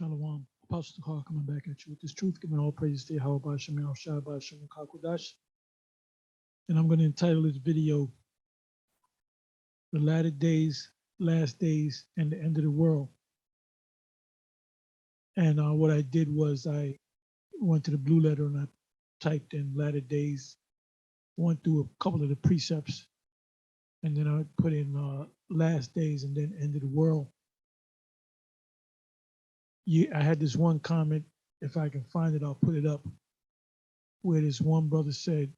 Shalom. Apostle Hall coming back at you with this truth, giving all praise to Yahweh Shem Shai Shem Kakudash. And I'm going to entitle this video The Latter Days, Last Days, and the End of the World. And what I did was I went to the Blue Letter and I typed in Latter Days, went through a couple of the precepts, and then I put in Last Days and then End of the World. I had this one comment, if I can find it, I'll put it up, where this one brother said,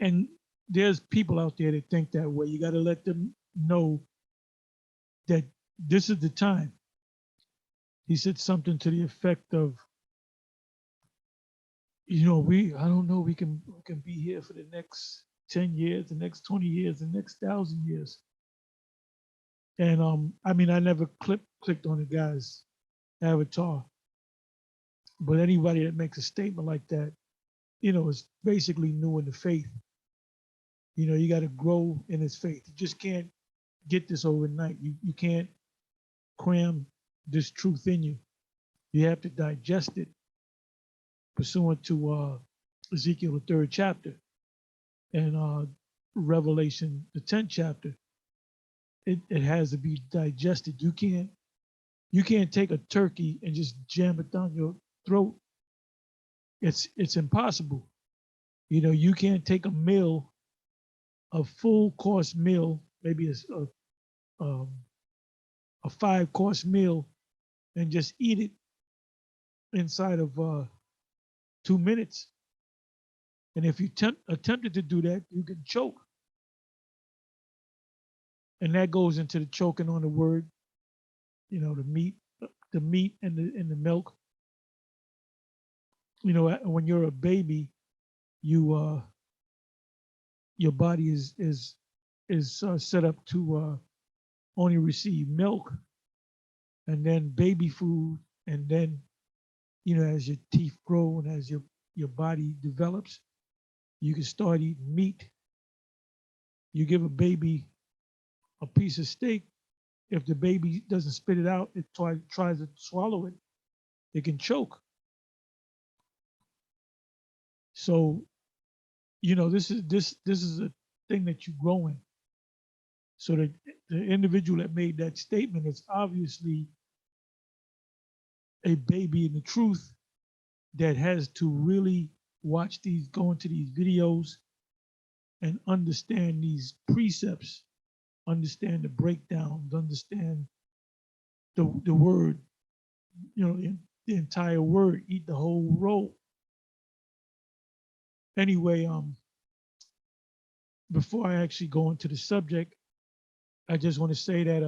and there's people out there that think that way. You got to let them know that this is the time. He said something to the effect of, I don't know, we can be here for the next 10 years, the next 20 years, the next 1,000 years. And I never clicked on the guy's avatar, but anybody that makes a statement like that, is basically new in the faith. You got to grow in his faith. You just can't get this overnight. You can't cram this truth in you. You have to digest it pursuant to Ezekiel, the 3rd chapter, and Revelation, the 10th chapter. It has to be digested. You can't take a turkey and just jam it down your throat. It's impossible. You can't take a meal, a full course meal, maybe a 5-course meal, and just eat it inside of 2 minutes. And if you attempted to do that, you can choke. And that goes into the choking on the word, the meat and the milk. When you're a baby, your body is set up to only receive milk, and then baby food, and then as your teeth grow and as your body develops, you can start eating meat. You give a baby a piece of steak, if the baby doesn't spit it out, it tries to swallow it, it can choke. So, this is a thing that you grow in. So the individual that made that statement is obviously a baby in the truth that has to really go into these videos and understand these precepts, understand the breakdowns, understand the word, the entire word, eat the whole roll. Anyway, before I actually go into the subject, I just want to say that,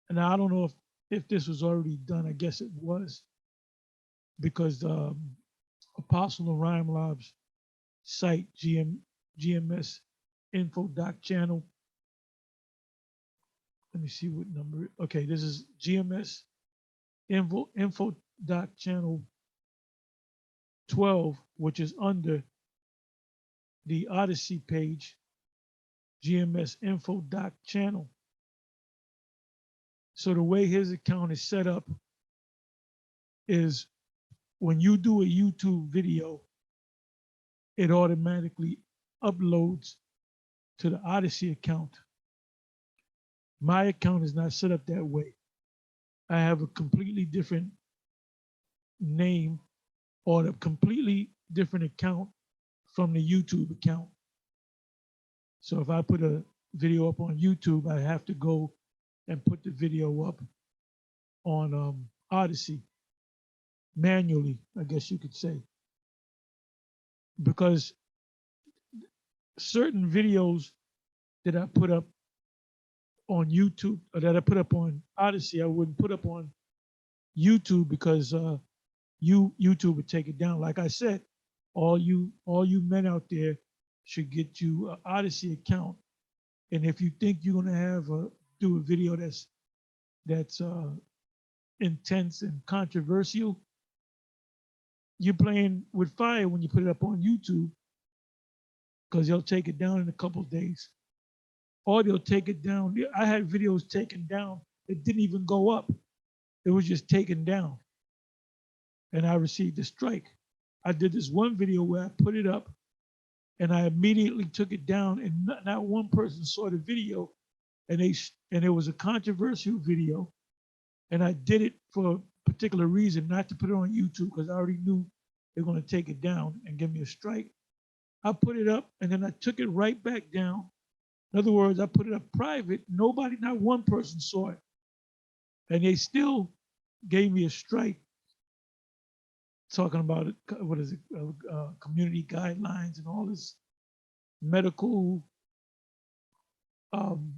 and I don't know if this was already done. I guess it was, because Apostle Orion Lob's site, GMS Info Doc Channel. Let me see what number. Okay, this is GMS Info Doc Channel 12, which is under the Odyssey page, GMS Info Doc Channel. So the way his account is set up is, when you do a YouTube video, it automatically uploads to the Odyssey account. My account is not set up that way. I have a completely different name or a completely different account from the YouTube account. So if I put a video up on YouTube, I have to go and put the video up on Odyssey manually, I guess you could say, because certain videos that I put up on YouTube, or that I put up on Odyssey, I wouldn't put up on YouTube, because YouTube would take it down. Like I said, all you men out there should get you an Odyssey account. And if you think you're gonna do a video that's intense and controversial, you're playing with fire when you put it up on YouTube, because they'll take it down in a couple of days, or they'll take it down. I had videos taken down that didn't even go up. it was just taken down, and I received a strike. I did this one video where I put it up, and I immediately took it down, and not one person saw the video, and it was a controversial video, and I did it for a particular reason, not to put it on YouTube because I already knew they're going to take it down and give me a strike. I put it up, and then I took it right back down. In other words, I put it up private. Nobody, not one person saw it, and they still gave me a strike. Talking about it, what is it, community guidelines and all this medical um,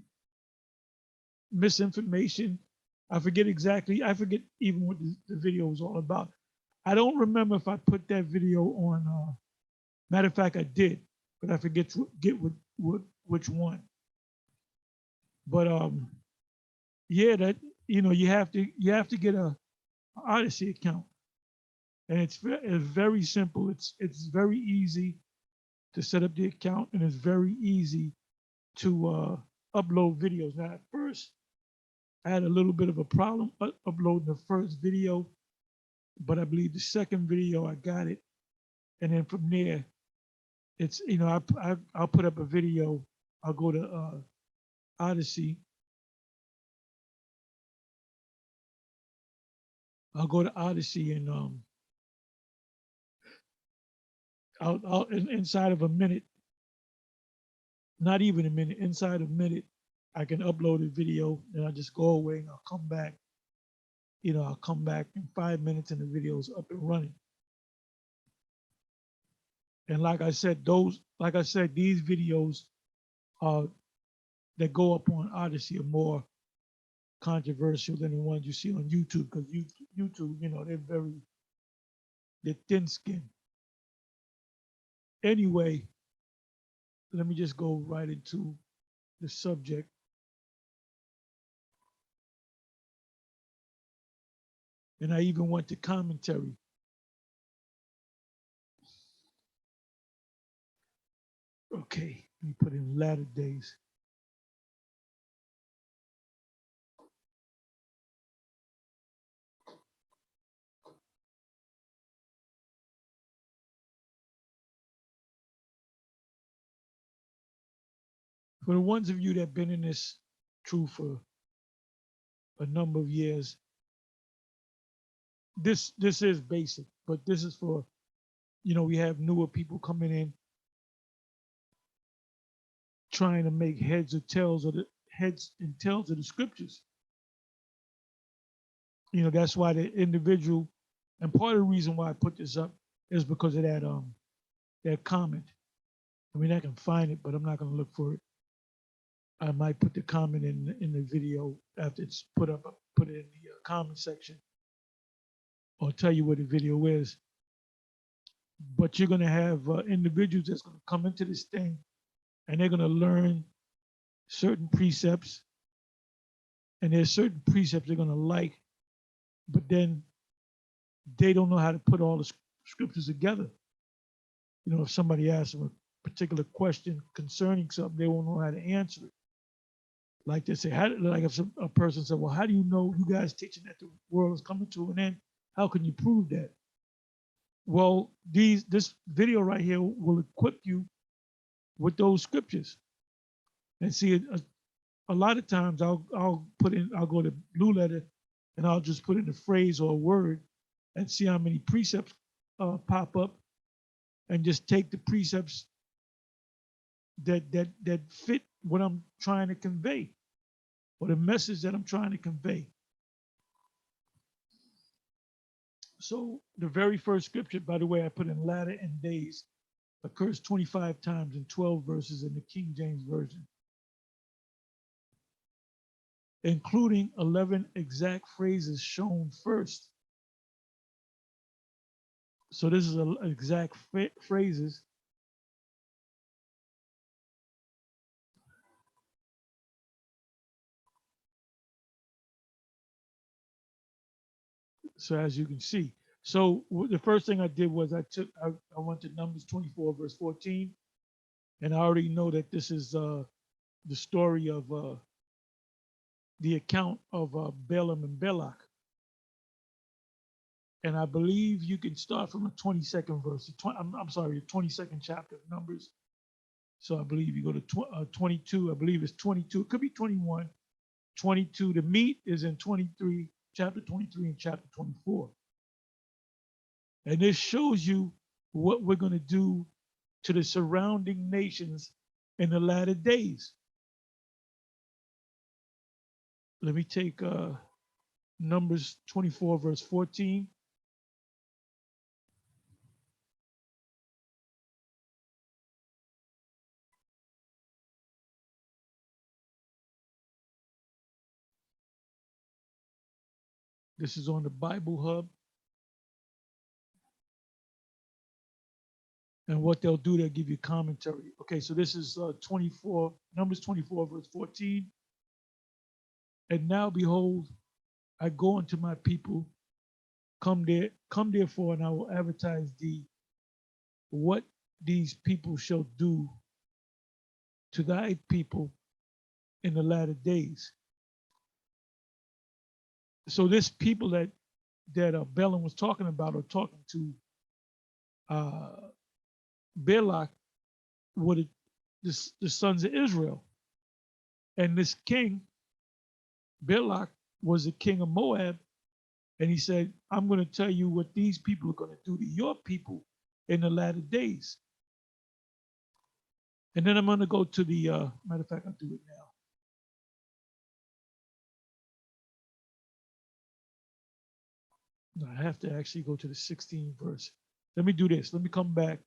misinformation. I forget even what the video was all about. I don't remember if I put that video on. Matter of fact, I did, but I forget which one. But yeah, that you have to get a Odyssey account, and it's very simple. It's very easy to set up the account, and it's very easy to upload videos. Now, at first, I had a little bit of a problem uploading the first video, but I believe the second video I got it, and then from there, it's I'll put up a video. I'll go to Odyssey. I'll go to Odyssey, and inside of a minute, not even a minute, inside a minute, I can upload a video, and I just go away, and I'll come back. I'll come back in 5 minutes, and the video's up and running. And like I said, these videos that go up on Odyssey are more controversial than the ones you see on YouTube, because YouTube, they're thin skinned. Anyway, let me just go right into the subject. And I even went to commentary. Okay, let me put in latter days. For the ones of you that have been in this truth for a number of years, this is basic, but this is for, we have newer people coming in trying to make heads and tails of the scriptures. That's why the individual, and part of the reason why I put this up is because of that comment. I mean, I can find it, but I'm not going to look for it. I might put the comment in the video after it's put up, put it in the comment section, or tell you where the video is. But you're going to have individuals that's going to come into this thing, and they're going to learn certain precepts, and there's certain precepts they're going to like, but then they don't know how to put all the scriptures together. If somebody asks them a particular question concerning something, they won't know how to answer it. Like they say, like if a person said, well, how do you know you guys teaching that the world is coming to an end? How can you prove that? Well, this video right here will equip you with those scriptures. And see, a lot of times I'll go to Blue Letter, and I'll just put in a phrase or a word and see how many precepts pop up, and just take the precepts that fit what I'm trying to convey, or the message that I'm trying to convey. So the very first scripture, by the way, I put in latter and days, occurs 25 times in 12 verses in the King James Version, including 11 exact phrases shown first. So this is exact phrases. So as you can see, so the first thing I did was I went to Numbers 24 verse 14, and I already know that this is the story of the account of Balaam and Balak. And I believe you can start from the 22nd verse. I'm sorry, the 22nd chapter of Numbers. So I believe you go to 22. I believe it's 22. It could be 21, 22. The meat is in 23, chapter 23 and chapter 24. And this shows you what we're going to do to the surrounding nations in the latter days. Let me take Numbers 24, verse 14. This is on the Bible Hub. And what they'll do, they'll give you commentary. Okay, so this is 24, Numbers 24, verse 14. And now behold, I go unto my people, come therefore, and I will advertise thee what these people shall do to thy people in the latter days. So this people that Balaam was talking about, or talking to Balak, were the sons of Israel. And this king, Balak, was the king of Moab. And he said, I'm going to tell you what these people are going to do to your people in the latter days. And then I'm going to go to the, matter of fact, I'll do it now. No, I have to actually go to the 16th verse. Let me do this. Let me come back.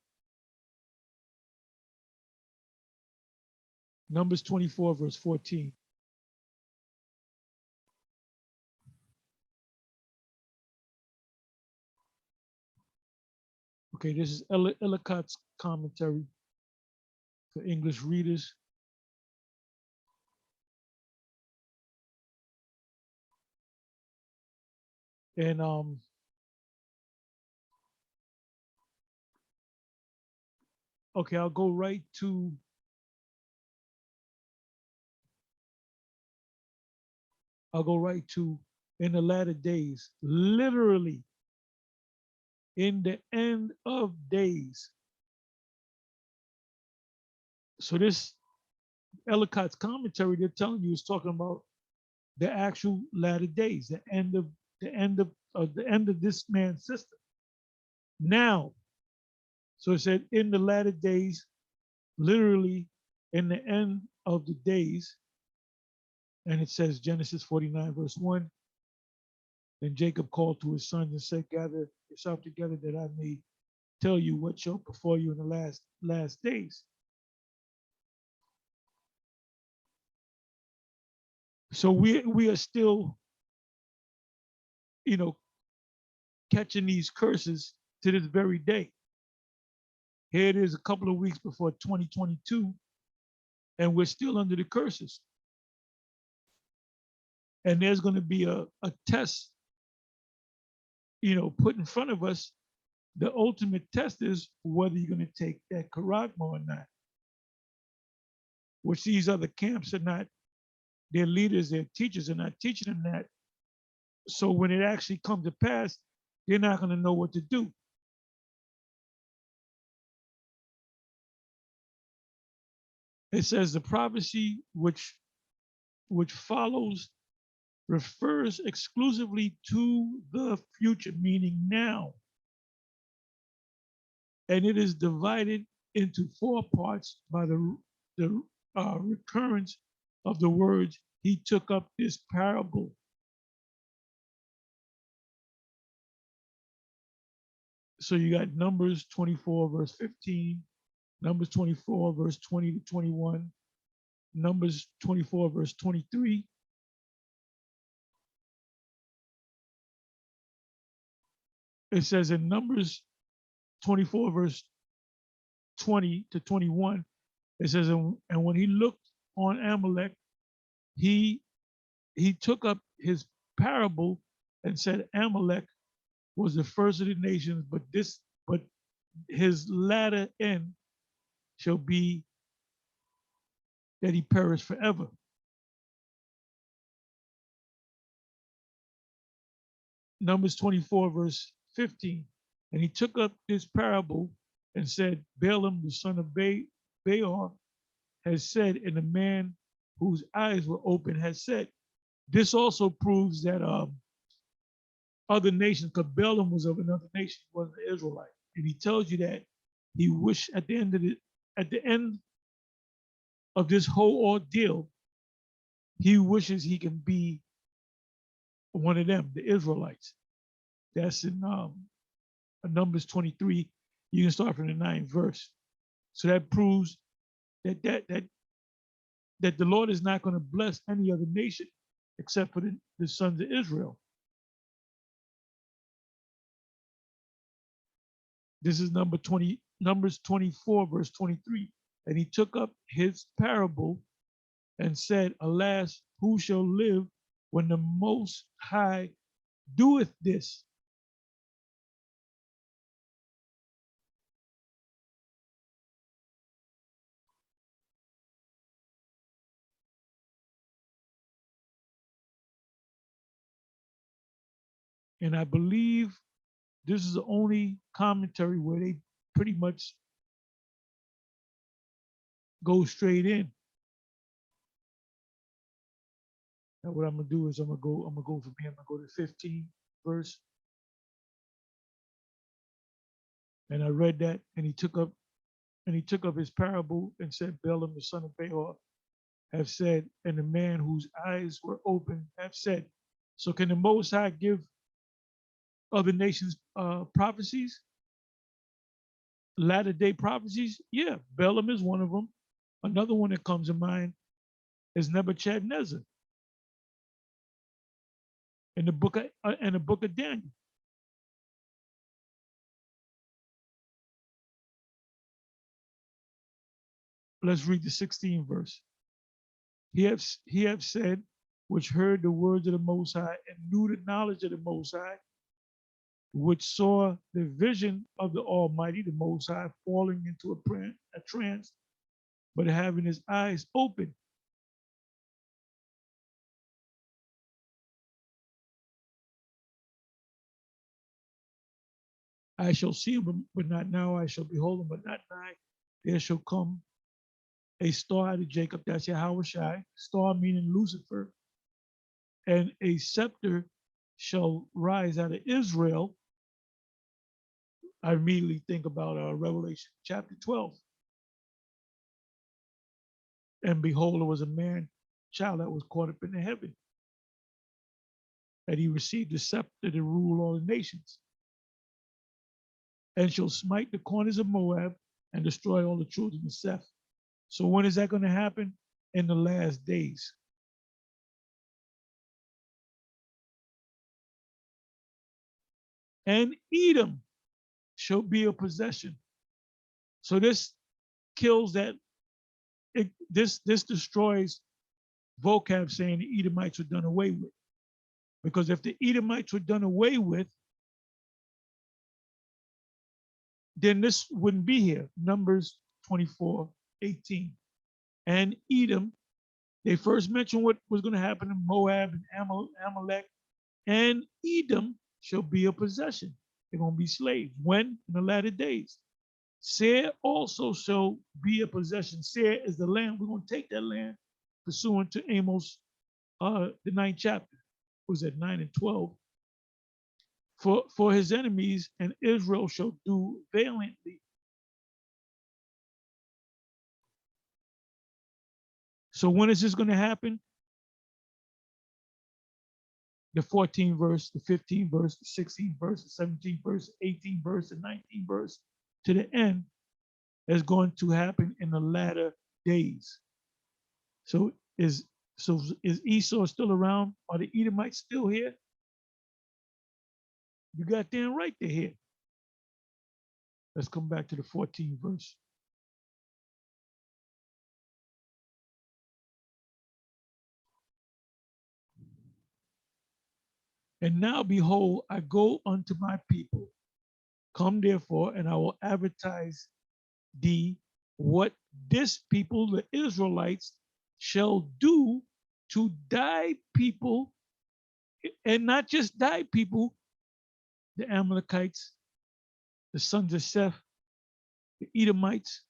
Numbers 24, verse 14. Okay, this is Ellicott's commentary for English readers. And okay, I'll go right to in the latter days, literally in the end of days. So this Ellicott's commentary, they're telling you, is talking about the actual latter days, the end of this man's system. Now, so it said in the latter days, literally in the end of the days, and it says Genesis 49, verse 1. Then Jacob called to his sons and said, gather yourself together that I may tell you what shall befall you in the last days. So we are still, catching these curses to this very day. Here it is a couple of weeks before 2022, and we're still under the curses. And there's going to be a test, put in front of us. The ultimate test is whether you're going to take that charagma or not, which these other camps are not, their leaders, their teachers are not teaching them that. So when it actually comes to pass, they're not going to know what to do. It says the prophecy which follows refers exclusively to the future, meaning now. And it is divided into 4 parts by the recurrence of the words, he took up this parable. So you got Numbers 24, verse 15, Numbers 24, verse 20 to 21, Numbers 24, verse 23. It says in Numbers 24, verse 20 to 21, it says, and when he looked on Amalek, he took up his parable and said, Amalek was the first of the nations, but his latter end shall be that he perish forever. Numbers 24, verse 15. And he took up this parable and said, Balaam, the son of Beor, has said, and the man whose eyes were open has said. This also proves that other nations, because Balaam was of another nation, he wasn't an Israelite. And he tells you that he wished at the end of this whole ordeal, he wishes he can be one of them, the Israelites. That's in Numbers 23. You can start from the 9th verse. So that proves that the Lord is not going to bless any other nation except for the sons of Israel. This is Numbers 24, verse 23. And he took up his parable and said, Alas, who shall live when the Most High doeth this? And I believe this is the only commentary where they pretty much go straight in. Now what I'm gonna do is I'm gonna go from here. I'm gonna go to 15 verse. And I read that, and he took up his parable and said, Balaam the son of Beor have said, and the man whose eyes were open have said. So can the Most High give other nations prophecies, latter day prophecies? Yeah, Balaam is one of them. Another one that comes to mind is Nebuchadnezzar in the book of Daniel. Let's read the 16th verse. He have said, which heard the words of the Most High and knew the knowledge of the Most High, which saw the vision of the Almighty, the Most High, falling into a trance, but having his eyes open. I shall see him, but not now. I shall behold him, but not nigh. There shall come a star out of Jacob, that's Yahweh Shai, star meaning Lucifer, and a scepter shall rise out of Israel. I immediately think about Revelation chapter 12. And behold, there was a man child that was caught up in the heaven. And he received the scepter to rule all the nations. And shall smite the corners of Moab and destroy all the children of Seth. So when is that going to happen? In the last days. And Edom shall be a possession. So this kills that. This destroys vocab saying the Edomites were done away with. Because if the Edomites were done away with, then this wouldn't be here. Numbers 24:18. And Edom, they first mentioned what was going to happen in Moab and Amalek, and Edom shall be a possession. They're going to be slaves. When? In the latter days. Seir also shall be a possession. Seir is the land. We're going to take that land pursuant to Amos, the 9th chapter. Was at 9 and 12. For his enemies, and Israel shall do valiantly. So when is this going to happen? The 14th verse, the 15th verse, the 16th verse, the 17th verse, 18th verse, the 19th verse to the end is going to happen in the latter days. So is Esau still around? Are the Edomites still here? You got damn right they're here. Let's come back to the 14th verse. And now behold, I go unto my people. Come therefore, and I will advertise thee what this people, the Israelites, shall do to thy people, and not just thy people, the Amalekites, the sons of Seth, the Edomites,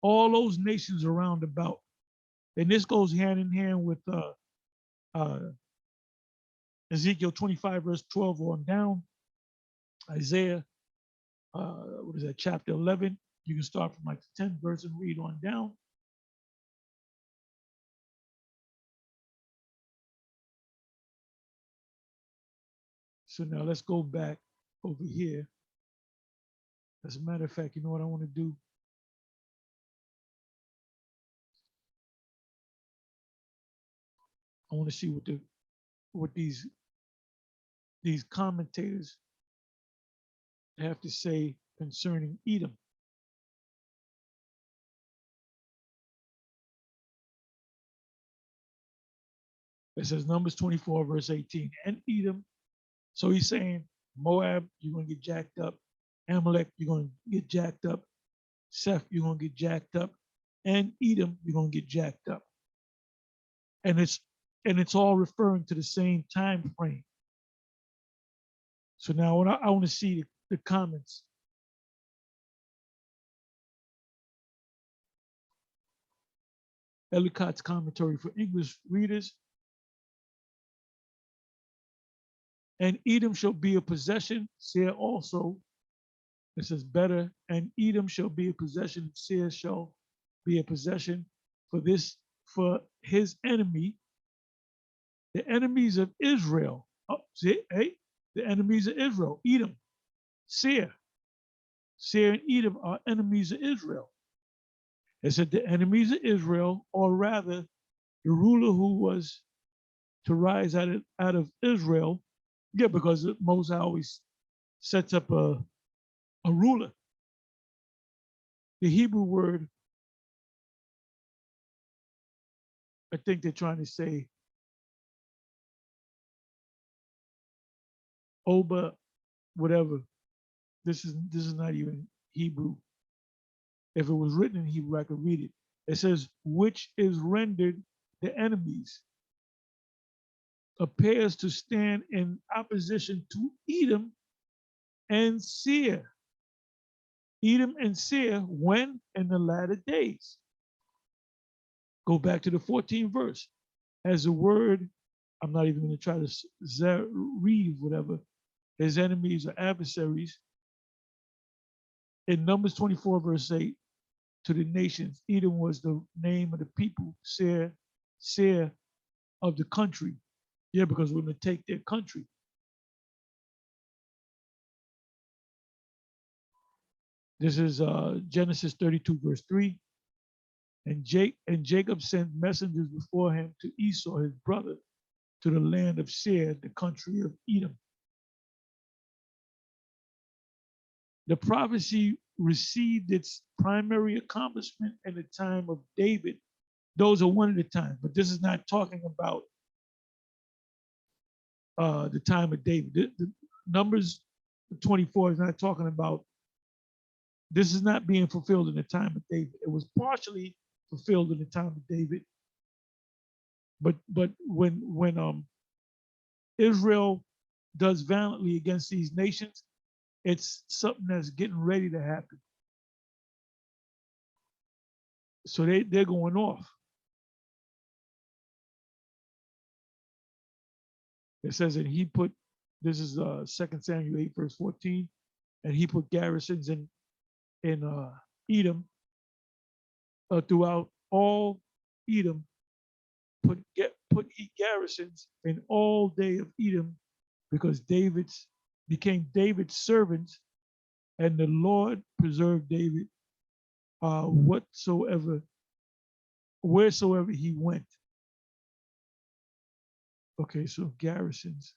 all those nations around about. And this goes hand in hand with uh, Ezekiel 25, verse 12 on down, Isaiah, what is that, chapter 11. You can start from like the 10th verse and read on down. So now let's go back over here. As a matter of fact, you know what I want to do? I want to see what these commentators have to say concerning Edom. It says Numbers 24, verse 18, and Edom. So he's saying Moab, you're going to get jacked up. Amalek, you're going to get jacked up. Seth, you're going to get jacked up. And Edom, you're going to get jacked up. And it's all referring to the same time frame. So now I want to see the comments. Ellicott's commentary for English readers. And Edom shall be a possession, Seir also. It says better, and Edom shall be a possession, Seir shall be a possession for his enemy, the enemies of Israel. Oh, see, hey, the enemies of Israel, Edom, Seir. Seir and Edom are enemies of Israel. It said the enemies of Israel, or rather, the ruler who was to rise out of Israel. Yeah, because Moses always sets up a ruler. The Hebrew word, I think they're trying to say Oba, whatever. This is not even Hebrew. If it was written in Hebrew, I could read it. It says, which is rendered the enemies, appears to stand in opposition to Edom and Seir. Edom and Seir when in the latter days. Go back to the 14th verse. As the word, I'm not even going to try to read whatever, his enemies or adversaries. In Numbers 24, verse 8, to the nations, Edom was the name of the people, Seir of the country. Yeah, because we're going to take their country. This is Genesis 32, verse 3. And Jacob sent messengers before him to Esau, his brother, to the land of Seir, the country of Edom. The prophecy received its primary accomplishment in the time of David. Those are one of the times, but this is not talking about the time of David. The Numbers 24 is not talking about, this is not being fulfilled in the time of David. It was partially fulfilled in the time of David. But when Israel does valiantly against these nations, it's something that's getting ready to happen. So they're going off. It says, and he put, this is 2 Samuel 8, verse 14, and he put garrisons in Edom, throughout all Edom, put garrisons in all day of Edom, because became David's servants, and the Lord preserved David wheresoever he went. Okay, so garrisons.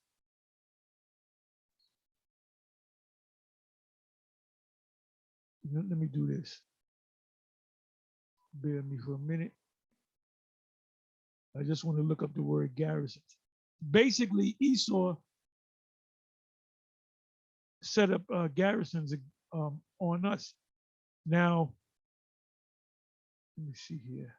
Let me do this. Bear me for a minute. I just want to look up the word garrisons. Basically, Esau set up garrisons on us. Now, let me see here.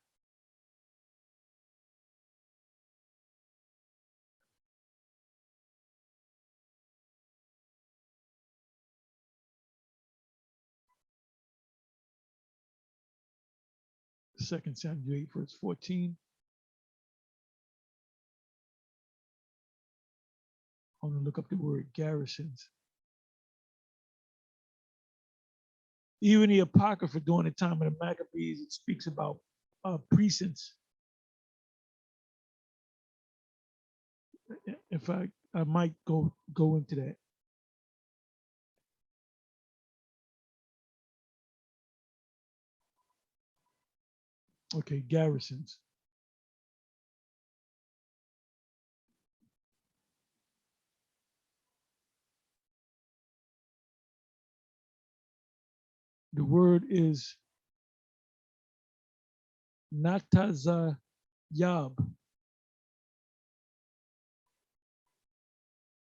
2 Samuel 8, verse 14. I'm going to look up the word garrisons. Even the Apocrypha during the time of the Maccabees, it speaks about precincts. In fact, I might go into that. Okay, garrisons. The word is natazayab.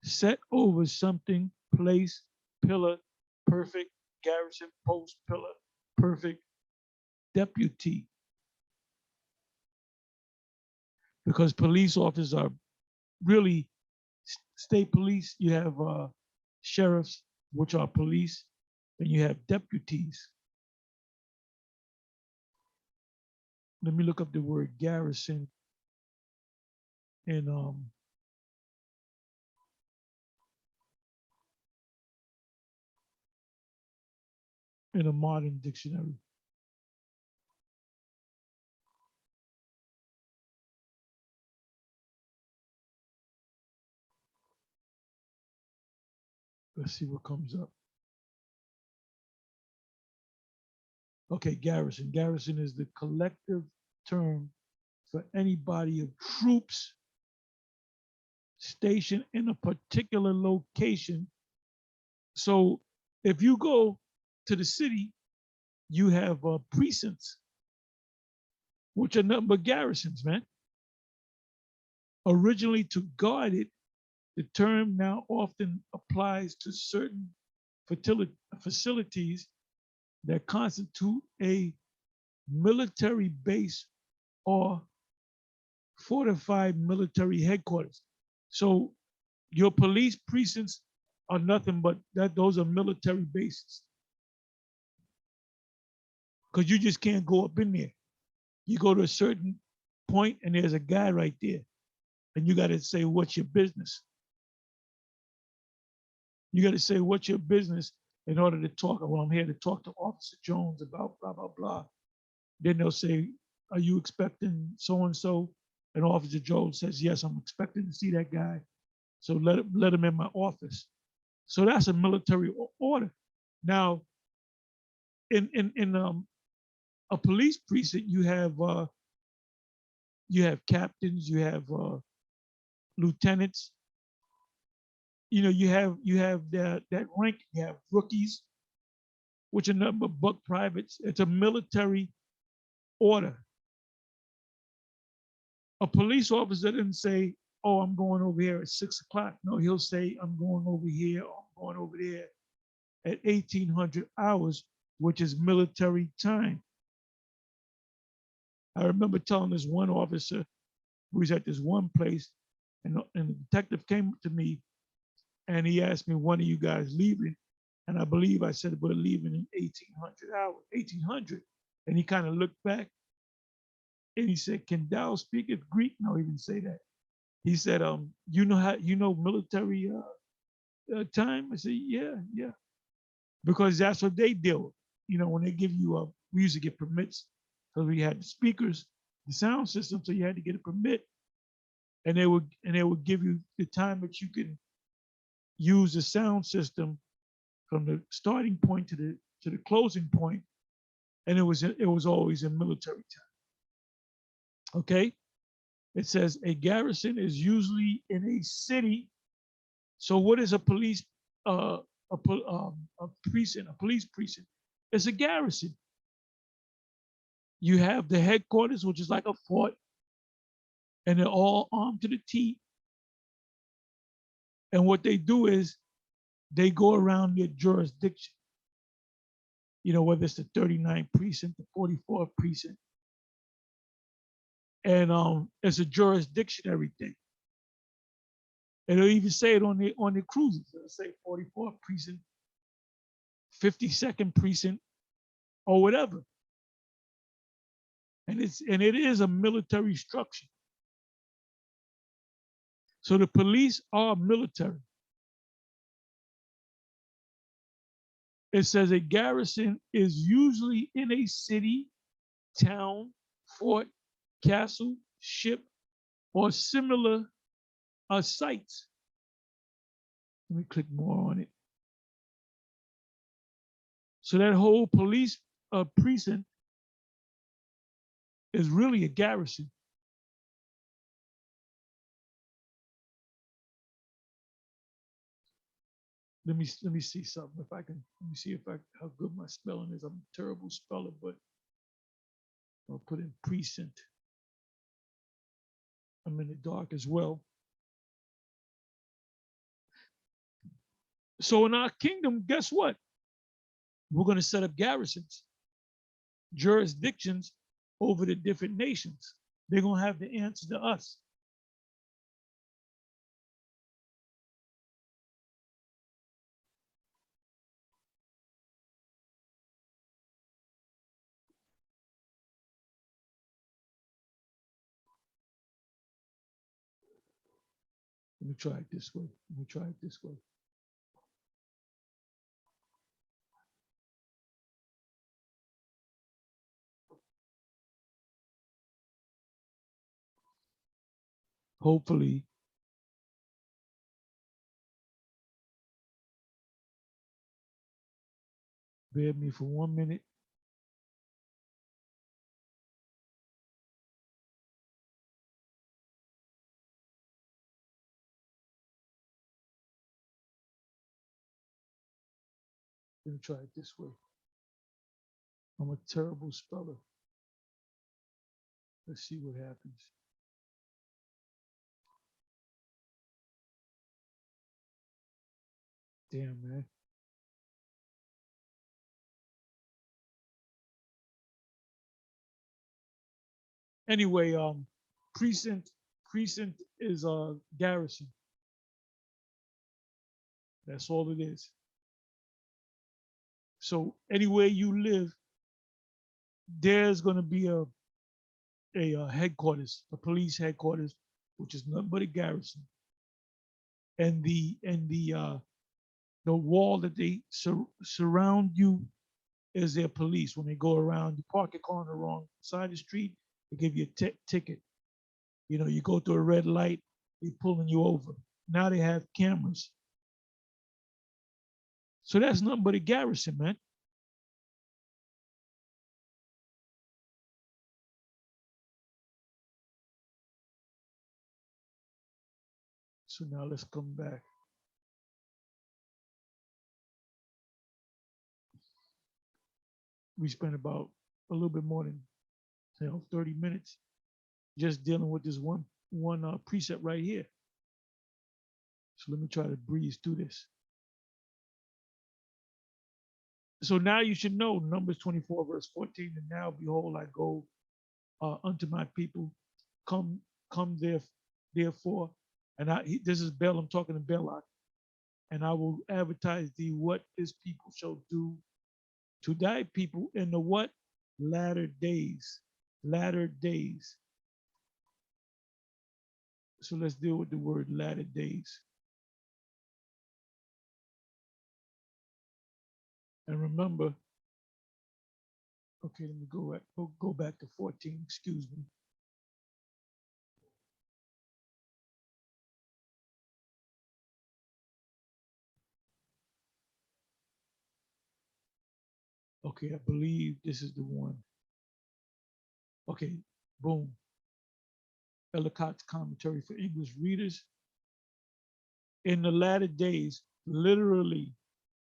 Set over something, place, pillar, perfect, garrison, post, pillar, perfect, deputy. Because police officers are really state police. You have sheriffs, which are police, and you have deputies. Let me look up the word garrison in a modern dictionary. Let's see what comes up. Okay, garrison. Garrison is the collective term for any body of troops stationed in a particular location. So if you go to the city, you have precincts, which are nothing but garrisons, man. Originally to guard it, the term now often applies to certain facilities that constitute a military base or fortified military headquarters. So your police precincts are nothing but those are military bases. Because you just can't go up in there. You go to a certain point and there's a guy right there. And you got to say, what's your business? You got to say, what's your business in order to talk? Well, I'm here to talk to Officer Jones about blah, blah, blah. Then they'll say, are you expecting so-and-so? And Officer Jones says, yes, I'm expecting to see that guy. So let him in my office. So that's a military order. Now, in a police precinct, you have captains, you have lieutenants. You know, you have that rank. You have rookies, which are nothing but buck privates. It's a military order. A police officer didn't say, "Oh, I'm going over here at 6 o'clock." No, he'll say, "I'm going over here. Or I'm going over there at 1800 hours," which is military time. I remember telling this one officer who was at this one place, and the detective came to me and he asked me, "When are you guys leaving?" And I believe I said, "We're leaving in 1800 hours, 1800." And he kind of looked back and he said, "Can thou speaketh Greek?" No, he didn't say that. He said, you know military time?" I said, "Yeah, yeah," because that's what they deal with. You know, when they give you we used to get permits because we had the speakers, the sound system, so you had to get a permit, and they would give you the time that you can use the sound system from the starting point to the closing point, and it was always in military time. Okay, it says a garrison is usually in a city. So what is a police a precinct, a police precinct? It's a garrison. You have the headquarters, which is like a fort, and they're all armed to the teeth. And what they do is they go around their jurisdiction. You know, whether it's the 39th precinct, the 44th precinct, and it's a jurisdictionary thing. And they'll even say it on the cruises. They'll say 44th precinct, 52nd precinct, or whatever. and it is a military structure. So the police are military. It says a garrison is usually in a city, town, fort, castle, ship, or similar sites. Let me click more on it. So that whole police precinct is really a garrison. Let me see something if I can. Let me see if I how good my spelling is. I'm a terrible speller, but I'll put in precinct. I'm in the dark as well. So in our kingdom, guess what? We're going to set up garrisons, jurisdictions over the different nations. They're going to have to answer to us. Let me try it this way. Let me try it this way. Hopefully, bear with me for 1 minute. Let me try it this way. I'm a terrible speller. Let's see what happens. Damn, man. Anyway, precinct is a garrison. That's all it is. So anywhere you live, there's going to be a headquarters, a police headquarters, which is nothing but a garrison, and the wall that they surround you is their police. When they go around, you park your car on the wrong side of the street, they give you a ticket. You know, you go through a red light, they pulling you over. Now they have cameras. So that's nothing but a garrison, man. So now let's come back. We spent about a little bit more than 30 minutes just dealing with this one precept right here. So let me try to breeze through this. So now you should know Numbers 24, verse 14. And now, behold, I go unto my people, come there, therefore. And this is Bel, I'm talking to Belloc. And I will advertise thee what this people shall do to thy people in the what? Latter days. Latter days. So let's deal with the word latter days. And remember, okay, let me go back to 14, excuse me. Okay, I believe this is the one. Okay, boom. Ellicott's commentary for English readers. In the latter days, literally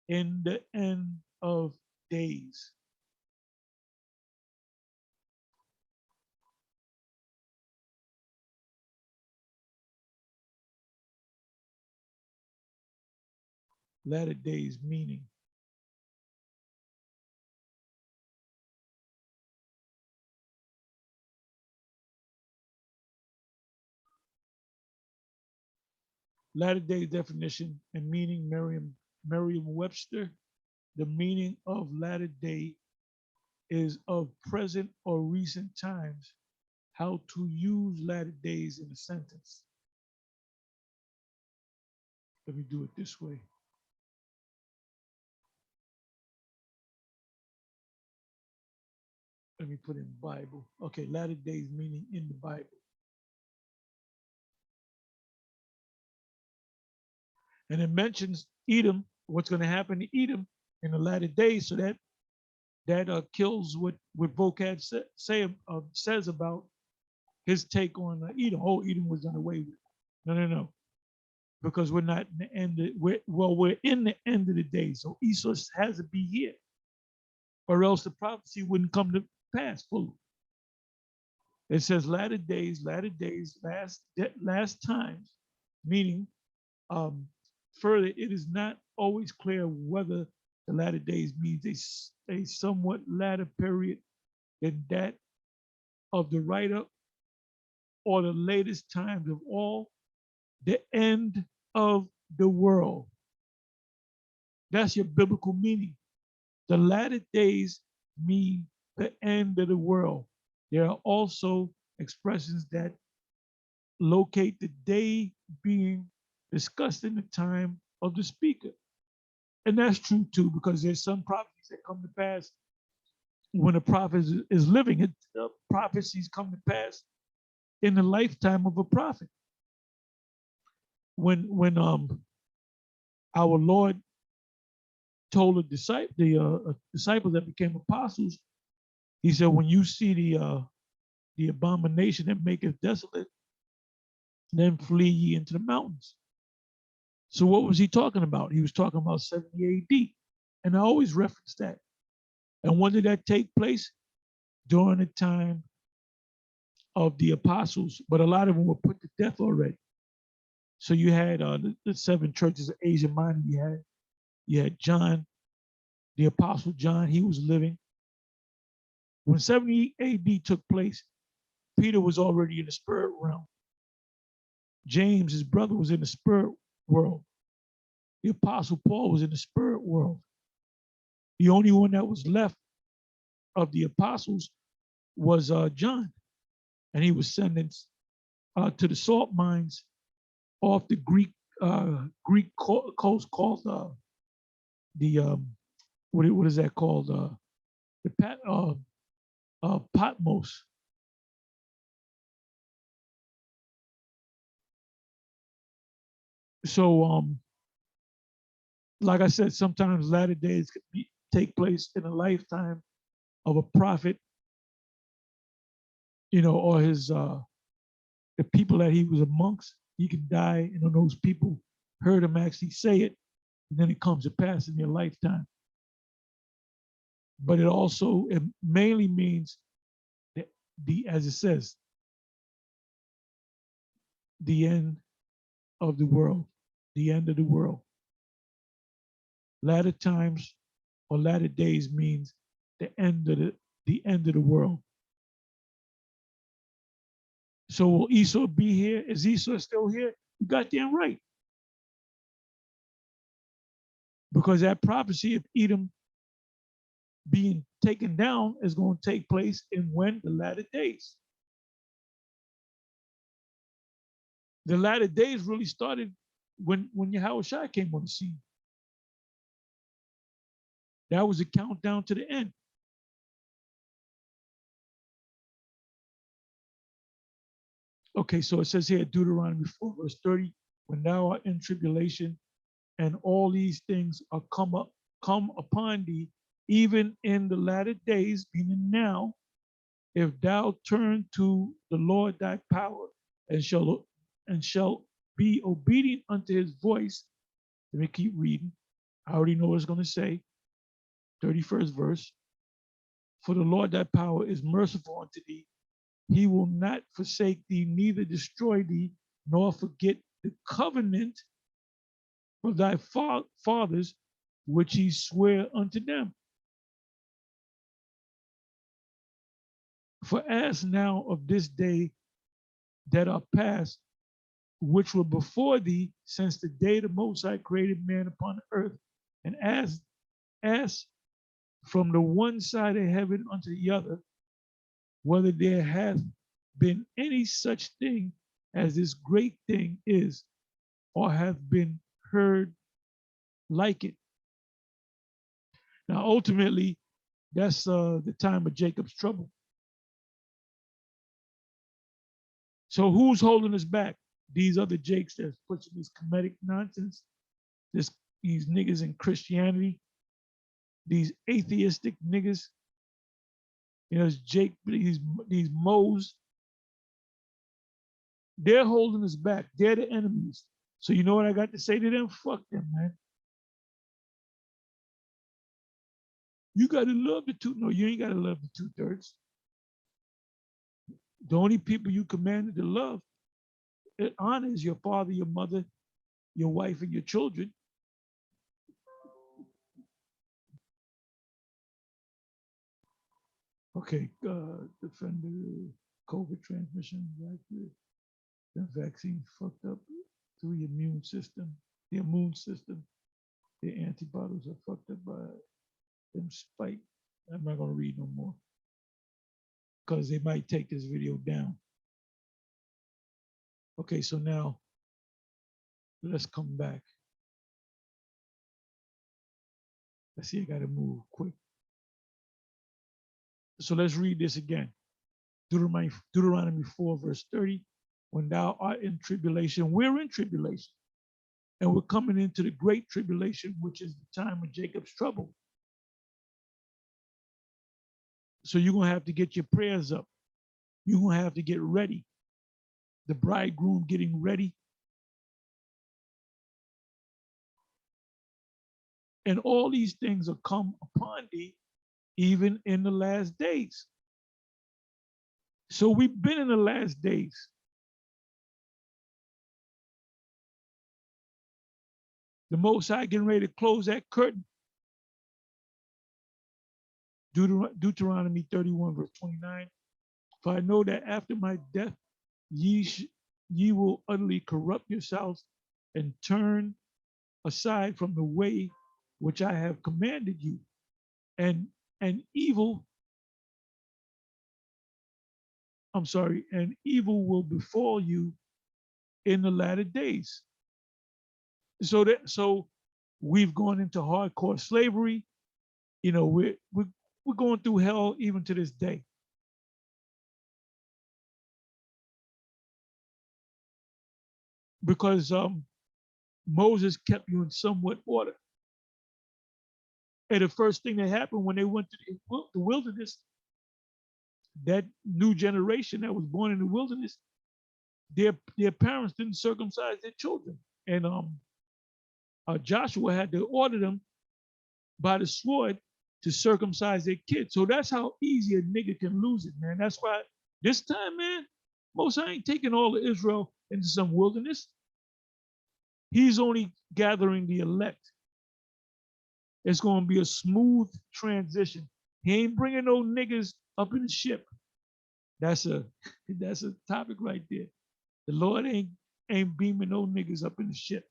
in the end of days. Latter days meaning latter day definition and meaning Merriam-Webster. The meaning of latter day is of present or recent times, how to use latter days in a sentence. Let me do it this way. Let me put in Bible. Okay, latter days meaning in the Bible. And it mentions Edom, what's going to happen to Edom in the latter days. So that kills what Vocab says about his take on Edom. Oh, Edom was done away with. No, no, no. Because we're not in the end. We're in the end of the day. So Esau has to be here, or else the prophecy wouldn't come to pass fully. It says latter days, last times, meaning further, it is not always clear whether the latter days means a somewhat latter period than that of the writer or the latest times of all, the end of the world. That's your biblical meaning. The latter days mean the end of the world. There are also expressions that locate the day being discussed in the time of the speaker. And that's true too, because there's some prophecies that come to pass when a prophet is living. Prophecies come to pass in the lifetime of a prophet. When our Lord told the disciples that became apostles, he said, "When you see the abomination that maketh desolate, then flee ye into the mountains." So what was he talking about? He was talking about 70 AD. And I always reference that. And when did that take place? During the time of the apostles, but a lot of them were put to death already. So you had the seven churches of Asia Minor. You had John, the apostle John. He was living. When 70 AD took place, Peter was already in the spirit realm. James, his brother, was in the spirit world. The apostle Paul was in the spirit world. The only one that was left of the apostles was John, and he was sentenced to the salt mines off the Greek coast called the what is that called? Patmos. So like I said, sometimes latter days take place in a lifetime of a prophet, or his the people that he was amongst. He can die, and those people heard him actually say it, and then it comes to pass in their lifetime. But it mainly means that as it says, the end of the world, the end of the world. Latter times or latter days means the end of the world. So will Esau be here? Is Esau still here? You got damn right. Because that prophecy of Edom being taken down is going to take place in when? The latter days. The latter days really started when Yahushua came on the scene. That was a countdown to the end. Okay, so it says here, Deuteronomy 4, verse 30, when thou art in tribulation, and all these things are come upon thee, even in the latter days, meaning now, if thou turn to the Lord thy power, and shall be obedient unto his voice. Let me keep reading. I already know what it's going to say. 31st verse. For the Lord thy power is merciful unto thee. He will not forsake thee, neither destroy thee, nor forget the covenant of thy fathers, which he sware unto them. For as now of this day that are past, which were before thee, since the day the Most High created man upon the earth, and as from the one side of heaven unto the other, whether there hath been any such thing as this great thing is, or have been heard like it. Now, ultimately, that's the time of Jacob's trouble. So who's holding us back? These other Jakes that's pushing this comedic nonsense, these niggas in Christianity, these atheistic niggas. You know, it's Jake, these Moes. They're holding us back. They're the enemies. So you know what I got to say to them? Fuck them, man. You got to love the two. No, you ain't got to love the 2/3. The only people you commanded to love and honor is your father, your mother, your wife, and your children. Okay, defend the COVID transmission. The vaccine fucked up through your immune system. The immune system, the antibodies are fucked up by them spike. I'm not gonna read no more because they might take this video down. Okay, so now let's come back. Let's see, I gotta move quick. So let's read this again. Deuteronomy 4, verse 30. When thou art in tribulation, we're in tribulation. And we're coming into the great tribulation, which is the time of Jacob's trouble. So you're going to have to get your prayers up. You're going to have to get ready. The bridegroom getting ready. And all these things will come upon thee, even in the last days. So we've been in the last days. The Most High getting ready to close that curtain. Deuteronomy 31, verse 29. For I know that after my death, ye will utterly corrupt yourselves and turn aside from the way which I have commanded you, and evil will befall you in the latter days. So we've gone into hardcore slavery. You know, we're going through hell even to this day. Because Moses kept you in somewhat order. And the first thing that happened when they went to the wilderness, that new generation that was born in the wilderness, their parents didn't circumcise their children. And Joshua had to order them by the sword to circumcise their kids. So that's how easy a nigga can lose it, man. That's why this time, man, Most High ain't taking all of Israel into some wilderness. He's only gathering the elect. It's going to be a smooth transition. He ain't bringing no niggas up in the ship. That's a topic right there. The Lord ain't beaming no niggas up in the ship.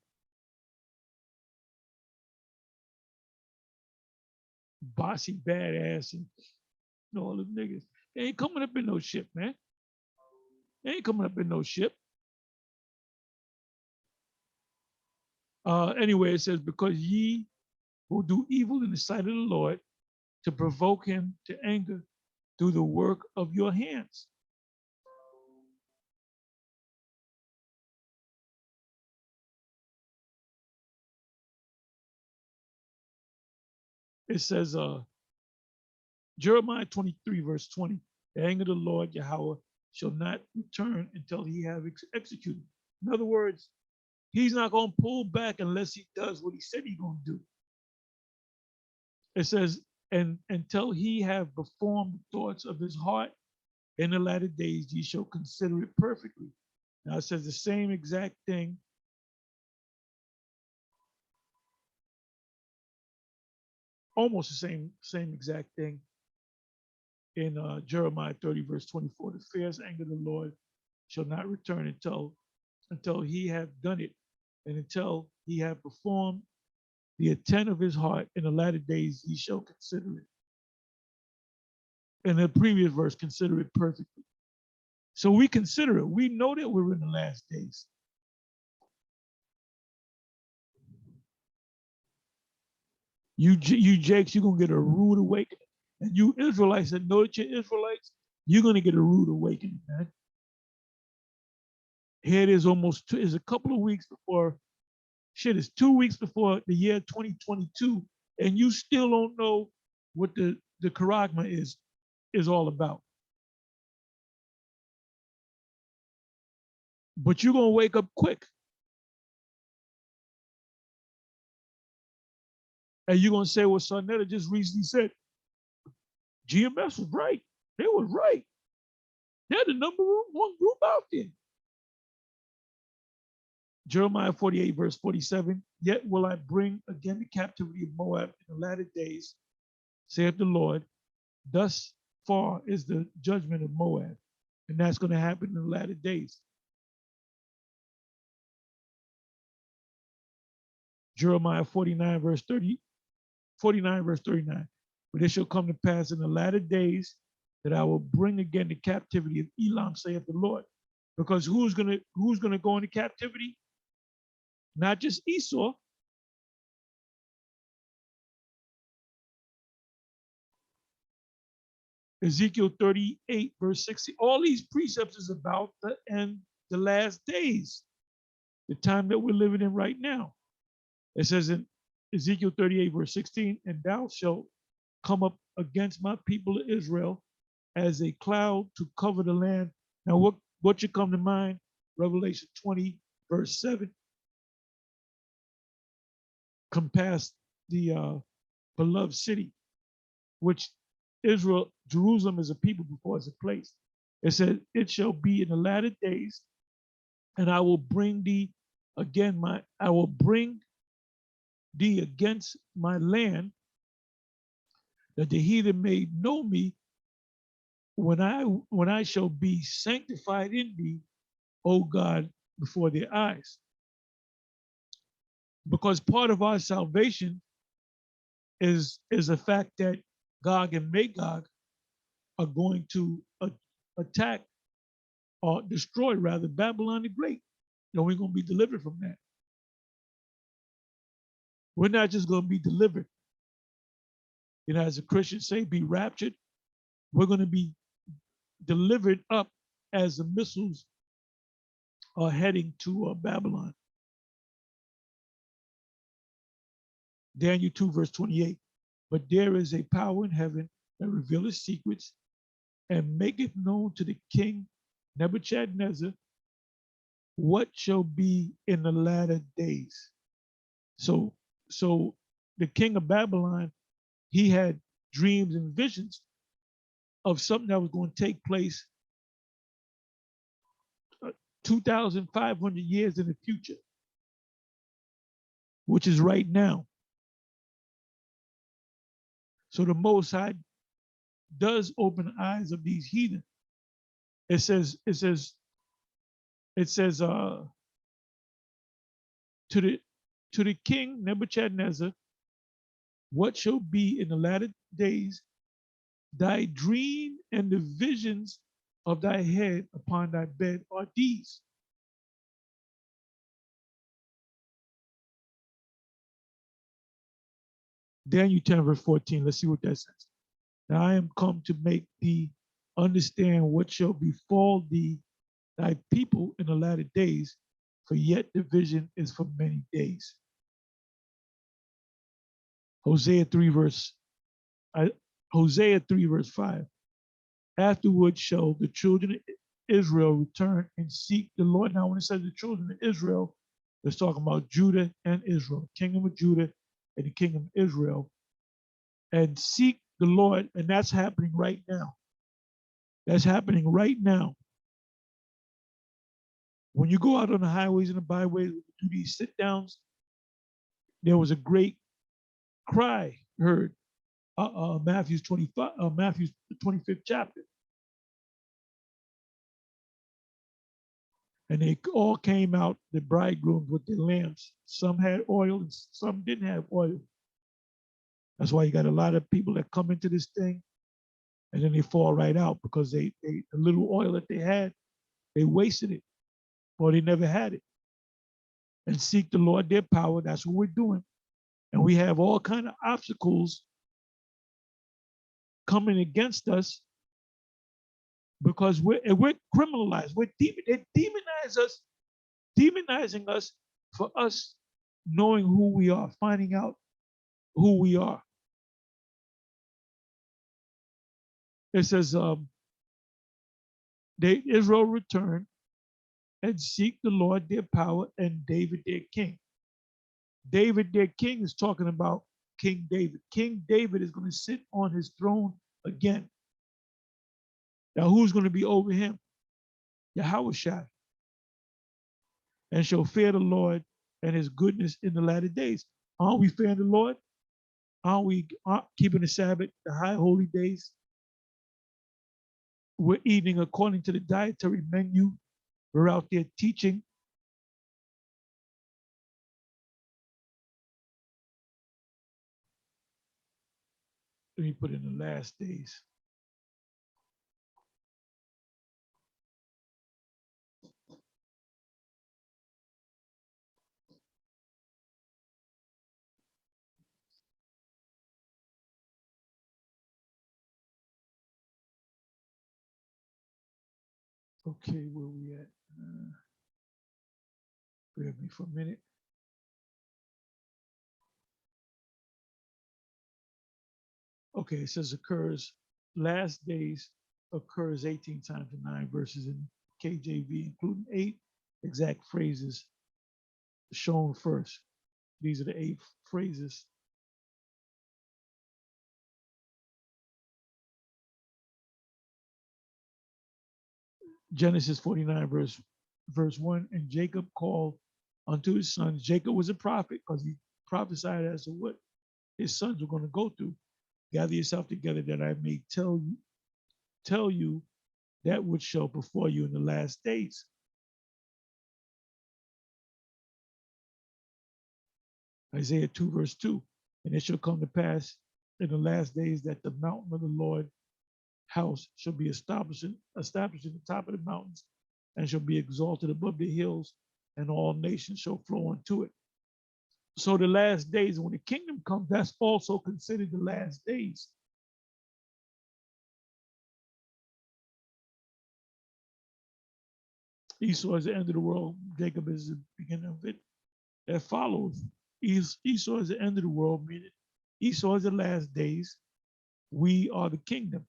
Bossy badass and all the niggas. They ain't coming up in no ship, man. They ain't coming up in no ship. Anyway, it says, because ye will do evil in the sight of the Lord to provoke him to anger through the work of your hands. It says, Jeremiah 23, verse 20, the anger of the Lord Yahweh shall not return until he have executed. In other words, he's not going to pull back unless he does what he said he's going to do. It says, and until he have performed the thoughts of his heart in the latter days, ye shall consider it perfectly. Now it says the same exact thing. Almost the same exact thing in Jeremiah 30, verse 24. The fierce anger of the Lord shall not return until he have done it, and until he have performed the intent of his heart in the latter days, he shall consider it. In the previous verse, consider it perfectly. So we consider it. We know that we're in the last days. You Jakes, you're going to get a rude awakening. And you Israelites that know that you're Israelites, you're going to get a rude awakening, man. Here it is it's a couple of weeks before, it's 2 weeks before the year 2022, and you still don't know what the charagma is all about. But you're going to wake up quick. And you're going to say what Sarnetta just recently said. GMS was right. They were right. They're the number one group out there. Jeremiah 48, verse 47, yet will I bring again the captivity of Moab in the latter days, saith the Lord. Thus far is the judgment of Moab. And that's going to happen in the latter days. Jeremiah 49, verse 39. But it shall come to pass in the latter days that I will bring again the captivity of Elam, saith the Lord. Because who's gonna go into captivity? Not just Esau. Ezekiel 38, verse 60. All these precepts is about the end, the last days, the time that we're living in right now. It says in Ezekiel 38, verse 16, and thou shalt come up against my people of Israel as a cloud to cover the land. Now, what should come to mind? Revelation 20, verse 7. Compass the beloved city, which Jerusalem is a people before it's a place. It said, it shall be in the latter days, and I will bring thee against my land, that the heathen may know me when I shall be sanctified in thee, O God, before their eyes. Because part of our salvation is the fact that Gog and Magog are going to attack or destroy, rather, Babylon the Great. And we're going to be delivered from that. We're not just going to be delivered. As the Christians say, be raptured. We're going to be delivered up as the missiles are heading to Babylon. Daniel 2, verse 28. But there is a power in heaven that revealeth secrets and maketh known to the king Nebuchadnezzar what shall be in the latter days. So the king of Babylon, he had dreams and visions of something that was going to take place 2,500 years in the future, which is right now. So the Most High does open the eyes of these heathen. It says to the king Nebuchadnezzar, what shall be in the latter days, thy dream and the visions of thy head upon thy bed are these. Daniel 10, verse 14. Let's see what that says. Now I am come to make thee understand what shall befall thee, thy people in the latter days, for yet the vision is for many days. Hosea 3, verse 5. Afterward shall the children of Israel return and seek the Lord. Now, when it says the children of Israel, it's talking about Judah and Israel, kingdom of Judah and the kingdom of Israel, and seek the Lord. And that's happening right now. That's happening right now. When you go out on the highways and the byways do these sit downs, there was a great cry heard. Matthew's 25th chapter. And they all came out, the bridegrooms with their lamps. Some had oil and some didn't have oil. That's why you got a lot of people that come into this thing and then they fall right out because the little oil that they had, they wasted it, or they never had it. And seek the Lord their power. That's what we're doing. And we have all kind of obstacles coming against us because we're criminalized. They demonize us, demonizing us for us knowing who we are, finding out who we are. It says, Israel returned and seek the Lord their power and David their king. David their king is talking about King David. King David is going to sit on his throne again. Now, who's going to be over him? Yahushua. And shall fear the Lord and his goodness in the latter days. Aren't we fearing the Lord? Aren't we keeping the Sabbath, the high holy days? We're eating according to the dietary menu. We're out there teaching. Let me put in the last days. Okay, where we at? Bear with me for a minute. Okay, it says last days occurs 18 times in 9 verses in KJV, including 8 exact phrases shown first. These are the 8 phrases. Genesis 49, verse 1, and Jacob called unto his sons. Jacob was a prophet because he prophesied as to what his sons were going to go through. Gather yourself together that I may tell you that which shall befall you in the last days. Isaiah 2, verse 2. And it shall come to pass in the last days that the mountain of the Lord house shall be established in the top of the mountains and shall be exalted above the hills, and all nations shall flow unto it. So the last days, when the kingdom comes, that's also considered the last days. Esau is the end of the world. Jacob is the beginning of it. That follows. Esau is the end of the world, meaning Esau is the last days. We are the kingdom.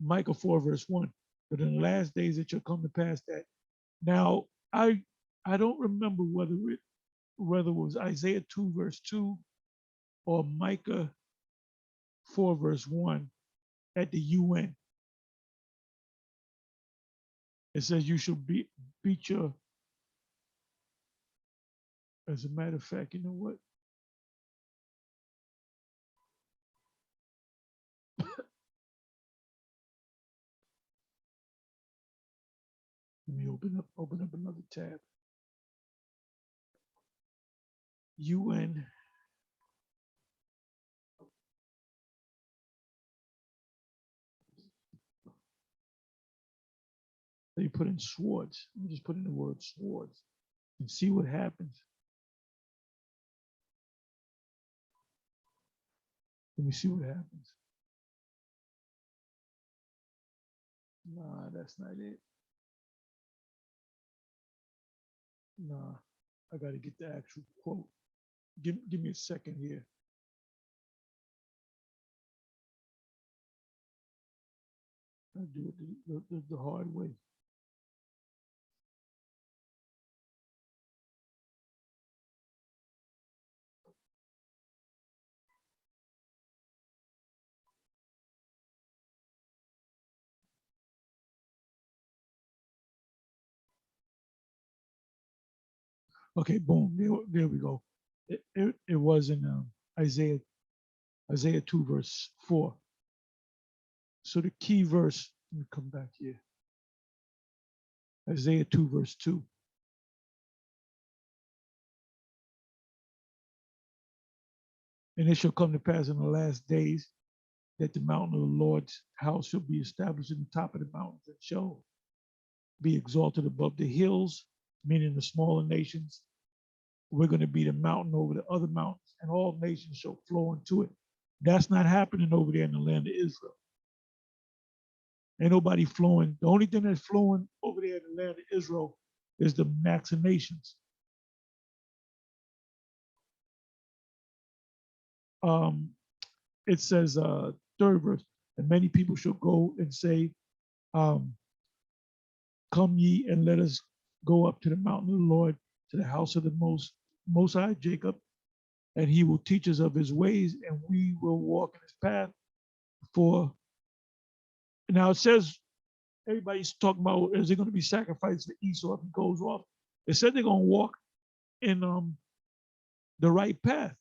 Micah 4, verse 1. But in the last days it shall come to pass that. Now, I don't remember whether it was Isaiah 2, verse 2 or Micah 4, verse 1 at the UN. It says you should beat your, as a matter of fact, you know what? Let me open up another tab. UN. They put in swords. Let me just put in the word swords and see what happens. Let me see what happens. Nah, that's not it. Nah, I got to get the actual quote. Give me a second here. I'll do it the hard way. Okay, boom. There we go. It was in Isaiah 2, verse 4. So the key verse, let me come back here. Isaiah 2, verse 2. And it shall come to pass in the last days that the mountain of the Lord's house shall be established in the top of the mountains and shall be exalted above the hills, meaning the smaller nations. We're going to be the mountain over the other mountains, and all nations shall flow into it. That's not happening over there in the land of Israel. Ain't nobody flowing. The only thing that's flowing over there in the land of Israel is the vaccinations. It says, third verse, and many people shall go and say, come ye and let us go up to the mountain of the Lord, to the house of the most high Jacob, and he will teach us of his ways, and we will walk in his path. For now it says, everybody's talking about, is there going to be sacrifice for Esau if he goes off? It said they're going to walk in the right path.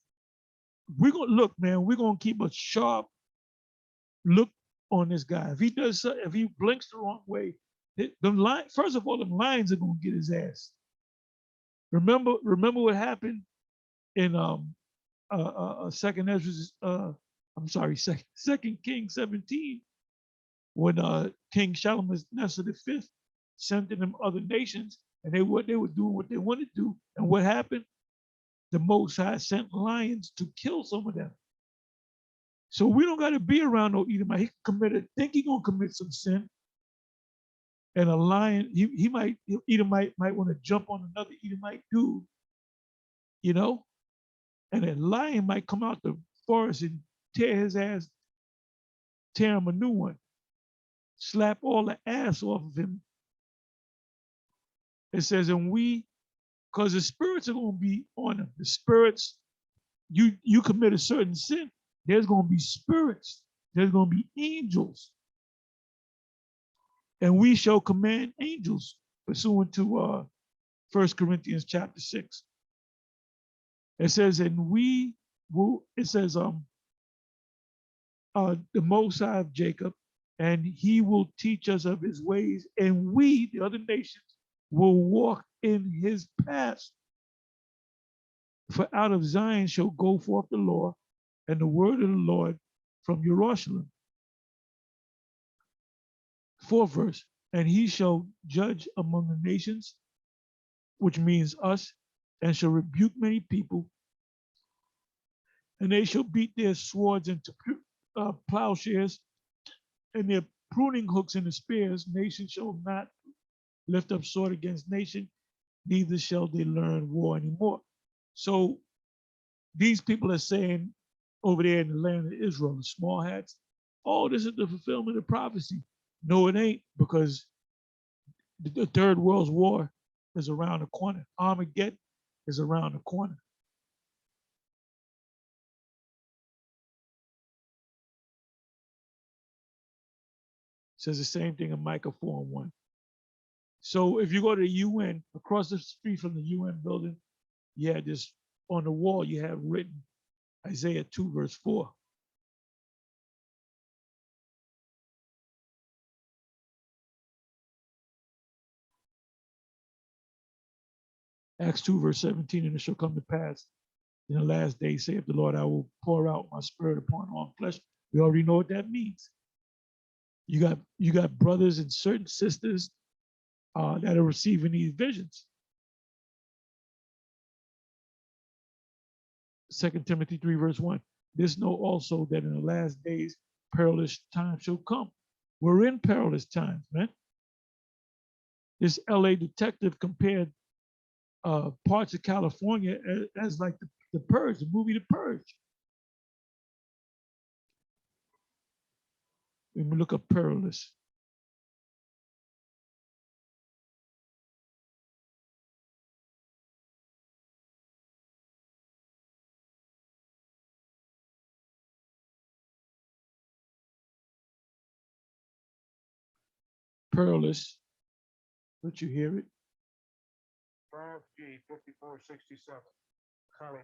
We're going to look, man, we're going to keep a sharp look on this guy. If he does, if he blinks the wrong way, first of all, the lions are going to get his ass. Remember what happened in Second Ezra, Second Kings 17, when King Shalmaneser V sent in them other nations, and they were doing what they wanted to do, and what happened? The Most High sent lions to kill some of them. So we don't got to be around no Edomite. He think he gonna commit some sin, and a lion, Edomite might want to jump on another Edomite dude, you know, and a lion might come out the forest and tear his ass, tear him a new one, slap all the ass off of him. It says, and because the spirits are going to be on him. The spirits, you commit a certain sin, there's going to be spirits. There's going to be angels. And we shall command angels, pursuant to 1 Corinthians chapter 6. It says, and we will, it says, the Most High of Jacob, and he will teach us of his ways, and we, the other nations, will walk in his paths. For out of Zion shall go forth the law and the word of the Lord from Jerusalem. Fourth verse, and he shall judge among the nations, which means us, and shall rebuke many people, and they shall beat their swords into plowshares, and their pruning hooks into spears. Nation shall not lift up sword against nation, neither shall they learn war anymore. So these people are saying over there in the land of Israel, the small hats, oh, this is the fulfillment of prophecy. No, it ain't, because the Third World War is around the corner. Armageddon is around the corner. It says the same thing in Micah 4:1. So if you go to the UN, across the street from the UN building, you had this on the wall, you have written Isaiah 2, verse 4. Acts 2, verse 17, and it shall come to pass in the last days, saith the Lord, I will pour out my spirit upon all flesh. We already know what that means. You got brothers and certain sisters that are receiving these visions. 2 Timothy 3, verse 1. This know also that in the last days perilous times shall come. We're in perilous times, man. This LA detective compared parts of California as like the Purge, the movie The Purge. When we look up perilous. Perilous. Don't you hear it? 12G 5467. Kali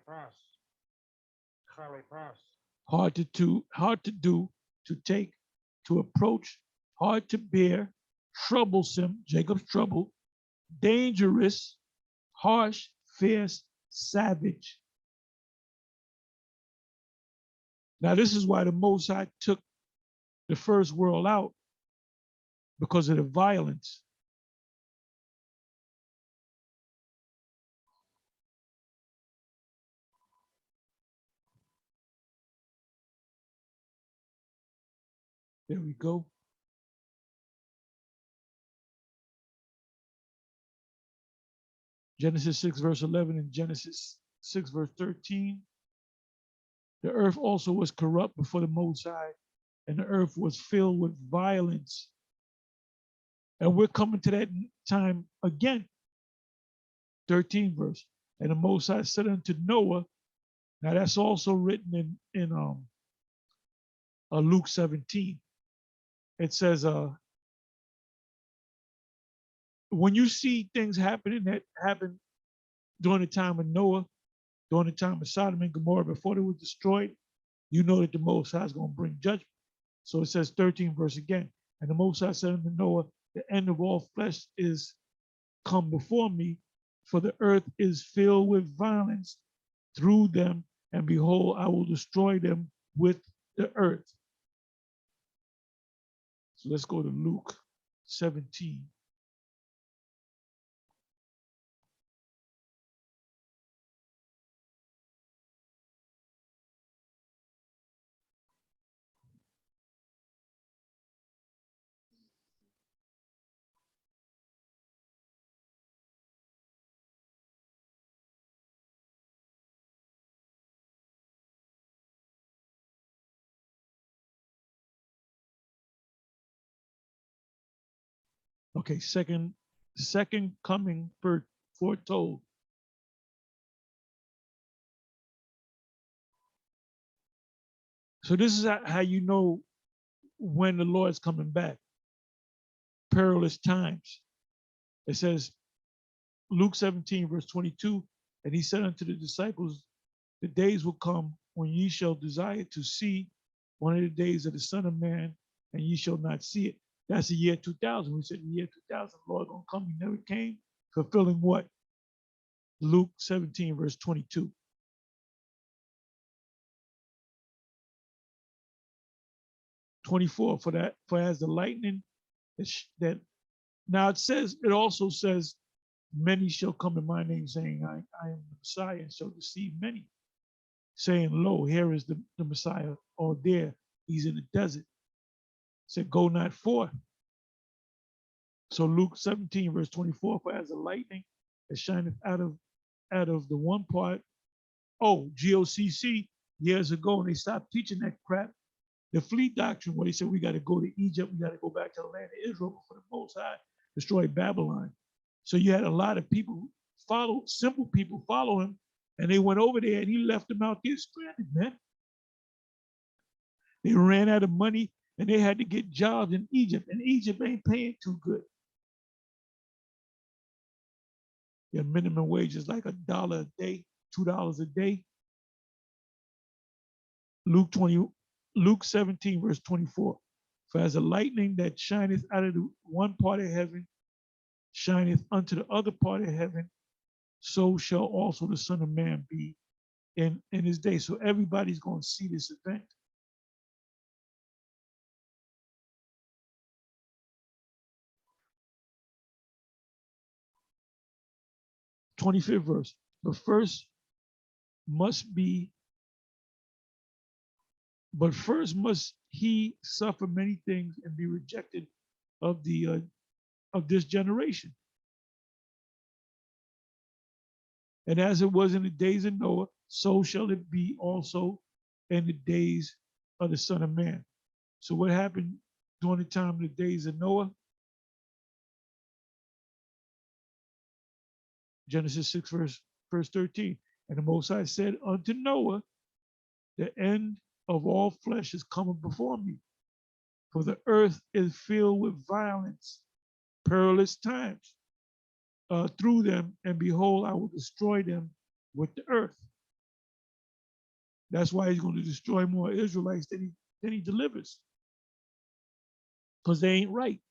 Pass. Hard to do, to take, to approach, hard to bear, troublesome, Jacob's trouble, dangerous, harsh, fierce, savage. Now, this is why the Most High took the first world out because of the violence. There we go. Genesis 6, verse 11, and Genesis 6, verse 13. The earth also was corrupt before the Most High, and the earth was filled with violence. And we're coming to that time again. 13 verse. And the Most High said unto Noah, now that's also written in Luke 17. It says, when you see things happening that happened during the time of Noah, during the time of Sodom and Gomorrah, before they were destroyed, you know that the Most High is going to bring judgment. So it says 13 verse again. And the Most High said unto Noah, the end of all flesh is come before me, for the earth is filled with violence through them, and behold, I will destroy them with the earth. So let's go to Luke 17. Okay, second coming foretold. So this is how you know when the Lord's coming back. Perilous times. It says, Luke 17, verse 22, and he said unto the disciples, the days will come when ye shall desire to see one of the days of the Son of Man, and ye shall not see it. That's the year 2000. We said the year 2000, the Lord gonna come. He never came, fulfilling what? Luke 17, verse 22. For as the lightning that now it also says, many shall come in my name, saying, I am the Messiah, and shall deceive many, saying, lo, here is the Messiah, or there, he's in the desert. Said, go not forth. So Luke 17, verse 24, for as the lightning that shineth out of the one part, GOCC, years ago, and they stopped teaching that crap. The fleet doctrine, where they said we got to go to Egypt, we got to go back to the land of Israel before the Most High destroyed Babylon. So you had a lot of people simple people follow him, and they went over there and he left them out there stranded, man. They ran out of money and they had to get jobs in Egypt, and Egypt ain't paying too good. Your minimum wage is like $1 a day, $2 a day. Luke 17, verse 24. For as a lightning that shineth out of the one part of heaven, shineth unto the other part of heaven, so shall also the Son of Man be in his day. So everybody's going to see this event. 25th verse. But first must he suffer many things and be rejected of this generation. And as it was in the days of Noah, so shall it be also in the days of the Son of Man. So what happened during the time of the days of Noah? Genesis 6, verse 13. And the Most High said unto Noah, the end of all flesh is coming before me, for the earth is filled with violence, perilous times through them, and behold, I will destroy them with the earth. That's why he's going to destroy more Israelites than he delivers, because they ain't right.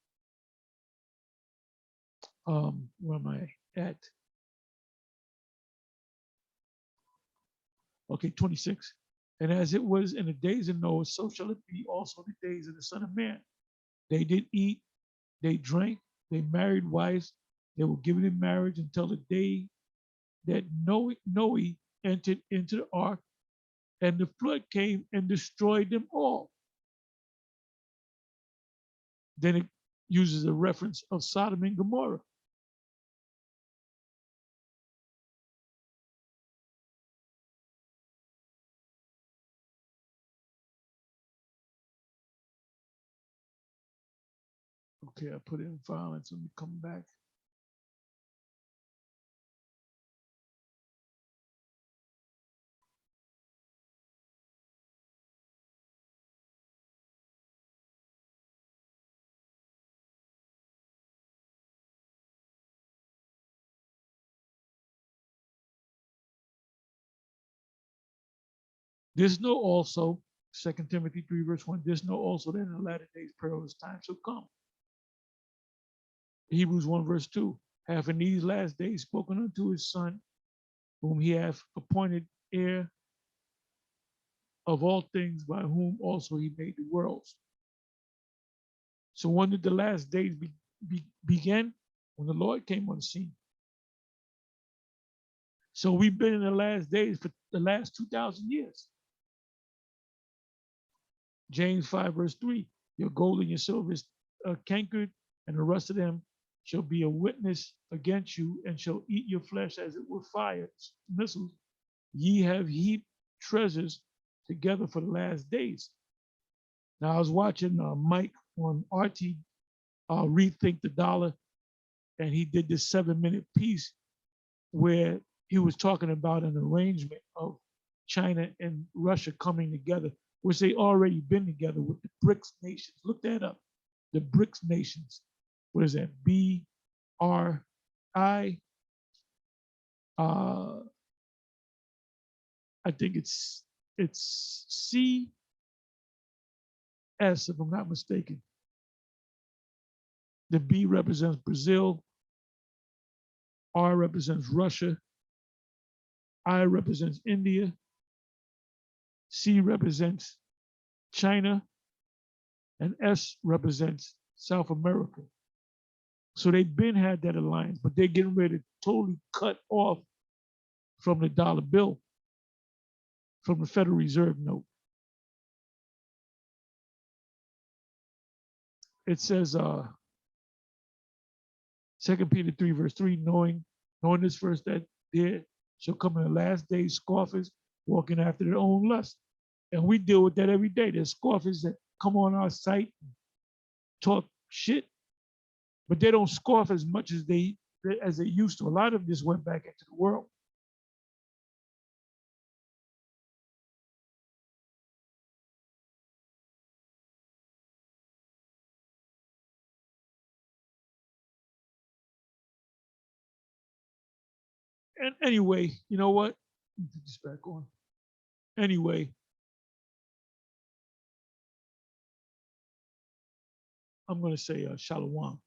Where am I at? Okay, 26. And as it was in the days of Noah, so shall it be also in the days of the Son of Man. They did eat, they drank, they married wives, they were given in marriage until the day that Noe entered into the ark, and the flood came and destroyed them all. Then it uses a reference of Sodom and Gomorrah. Okay, I put in violence. Let me come back. This know also, 2 Timothy 3, verse 1, this know also that in the latter days perilous times shall come. Hebrews 1, verse 2, hath in these last days spoken unto his son, whom he hath appointed heir of all things, by whom also he made the worlds. So when did the last days begin? When the Lord came on the scene. So we've been in the last days for the last 2,000 years. James 5, verse 3, your gold and your silver is cankered, and the rest of them shall be a witness against you, and shall eat your flesh as it were fire, missiles. Ye have heaped treasures together for the last days. Now, I was watching Mike on RT Rethink the Dollar, and he did this 7-minute piece where he was talking about an arrangement of China and Russia coming together, which they already been together with the BRICS nations. Look that up. The BRICS nations. What is that? BRI. I think it's CS, if I'm not mistaken. The B represents Brazil. R represents Russia. I represents India. C represents China. And S represents South America. So they've been had that alliance, but they're getting ready to totally cut off from the dollar bill, from the Federal Reserve note. It says, 2 Peter 3, verse 3, knowing this first, that there shall come in the last days scoffers walking after their own lust. And we deal with that every day. There's scoffers that come on our site, talk shit, but they don't scoff as much as they used to. A lot of them just went back into the world. And anyway, you know what? Let me put this back on. Anyway, I'm going to say shalom.